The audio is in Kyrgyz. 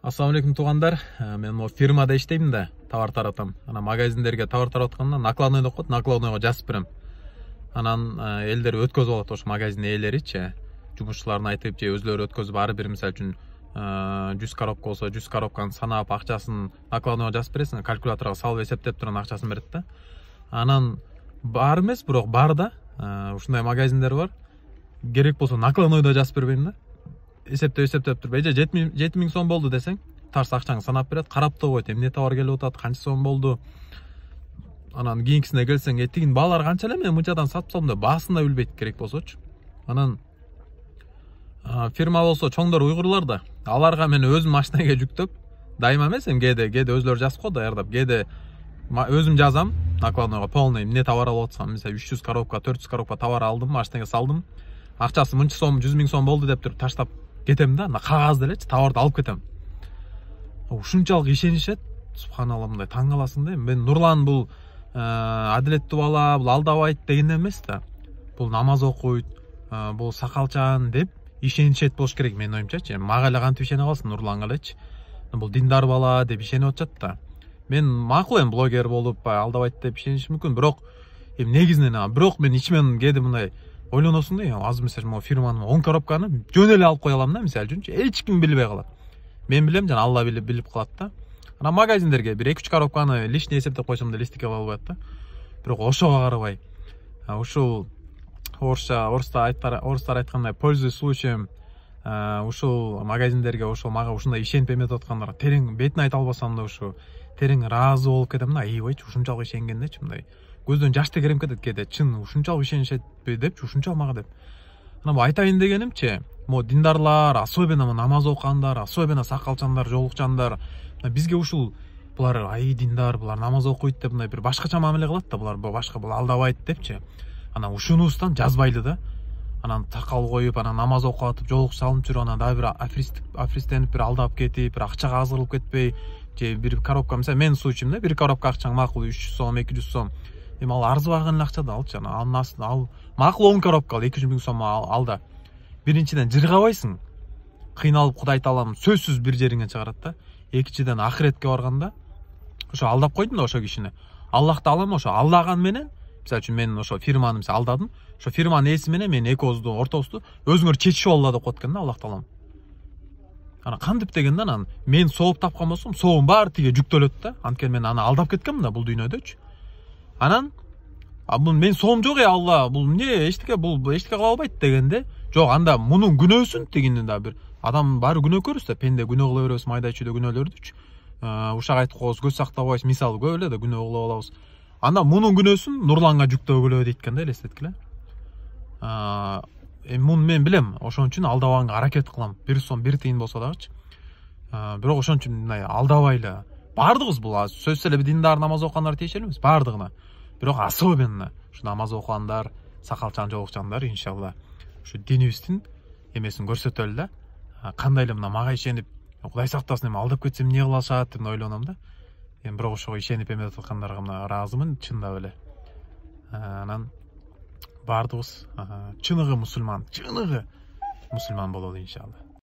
Ассаламу алейкум туугандар. Мен могу фирмада иштейм да, товар таратам. Ана магазиндерге товар таратканда накладной деп коет, накладнойго жазып берем. Анан элдер өткөзүп алат, ошо магазин ээлеричи. Жумушчуларына айтып, же өзлөрү өткөзүп ары бир мисалы үчүн 100 коробка болсо, 100 коробканы санап акчасын накладнойго жазып бересиң, калькуляторго салып эсептеп турган акчасын берет да. Анан бар эмес, бирок бар да. Ушундай магазиндер бар. Керек болсо накладнойдо жазып бербейм да. Эсептеп туруп, эже 7000 сом болду десең, тарс акчаңды санап берет, карап да койт, эмне товар келип атат, канча сом болду. Анан кийинкисине келсең, тигин баалар канча эле, мен мынчадан сатып салдым деп баасын да билбейт керек болсочу. Анан фирма болсо чоңдор уйгурлар да. Аларга мен өзүм машинага жүктөп, дайыма эмес, кээде өзлөрү жазып коет даярдап, кээде өзүм жазам, накладнойго полный эмне товар алып атсам, мисалы 300 коробка, 400 коробка товар алдым, машинага салдым. Акчасы мынча сом, 100 000 сом болду деп туруп таштап кетем да, кагазды элечи, товарды алып кетем. Ушунчалык ишенишет, субханалла, мындай таң каласың да. Мен Нурлан бул адилеттүү бала, бул алдабайт деген эмес да. Бул намаз окуйт, бул сакалчан деп ишенишет болуш керек менин оюмчачы. Мага эле кантип ишене калсын, Нурланга элечи. Бул диндар бала деп ишенип атышат да. Мен макул блогер болуп алдабайт деп ишенишим мүмкүн, бирок негизинен бирок мен ичимен кээде мындай ойлоносуң да, азыр мисалы могу фирманын 10 коробканы жөн эле алып кое алам да, мисалы үчүнчү, эч ким билбей калат. Мен билем, жана Алла билип калат да. Ана магазиндерге бир 2-3 коробканы лишний эсептеп койсом да листикке болбойт да. Бирок ошого карабай, ушул орустар айткандай, пользуясь случаем, ушул магазиндерге, ошол мага ушундай ишенип эметип аткандарга терең бетин айта албасам да, ушу терең ыраазы болуп кетем да. Ийбайчы, ушунчалык ишенгендечи, мындай көздөн жаш тегерип кетет кээде. Чын ушунчалык ишенишетпи депчи, ушунчалык мага деп. Анан айтайын дегенимчи, могу диндарлар, особенно намаз окугандар, особенно сакалчандар, жолукчандар, бизге ушул булар диндар, булар намаз окуйт деп мындай бир башкача мамиле кылат да, булар башка, бул алдабайт депчи. Анан ушунубуздан жазбайлы да. Анан такал коюп, анан намаз окуп атып, жолук салынып жүрүп, анан дагы бир афристенип бир алдап кетип, бир акчага азырылып кетпей, же бир коробка, мисалы менин случаymда бир коробка акчаң макул 300 сом, 200 сом. Ал арзыбаган эле акча да алчы, анан ал макул 10 коробка ал 200 000 сом алда. Биринчиден жыргабайсың. Кыйналып Кудай таалам сөзсүз бир жериңе чыгарат да. Экинчиден ахиретке барганда ошо алдап койдум да ошо кишини. Аллах таалам ошо алдаган менен, мисалы үчүн мен ошо фирманы алдадым. Ошо фирманын ээси менен мен экөөбүздүн ортобузду өзүңөр чечишип алла деп коет экен да Аллах таалам. Анан кантип дегенде, анан мен сооп тапкан болсом, соогун баары тиге жүктөлөт да. Анткени мен аны алдап кеткенмин да бул дүйнөдөчү. Анан мен соом жок, Алла, бул эмне, эчтеке кыла албайт дегенде, жок, анда мунун күнөөсүн тигинин да бир адам баары күнөөкөрбүз да, пенде күнөө кыла беребиз, майда чүйдө күнөөлөрдүчү. Ушак айтып коебуз, көз сактабайбыз, мисалы көп эле да күнөө кылып алабыз. Анда мунун күнөөсүн Нурланга жүктөгүлө дейт экен да, элестеткиле. Муну мен билем, ошон үчүн алдабаганга аракет кылам. 1 сом 1 тыйын болсо дагычы. Бирок ошон үчүн мындай алдабайлы. Бардыгыбыз бул сөзсүз эле диндар, намаз окугандар тиешелүү эмес, бардыгына. Бирок особенно ушу намаз окугандар, сакалчан, жолукчандар иншалла ушу динибиздин эмесин көрсөтөлү да. Кандай эле мына мага ишенип, Кудай сактасын, эми алдап кетсем эмне кыла алышат деп ойлоном да. Бирок ошого ишенип эметип аткандарга мына ыраазымын чындап эле. Анан бардыгыбыз чыныгы мусулман бололу иншалла.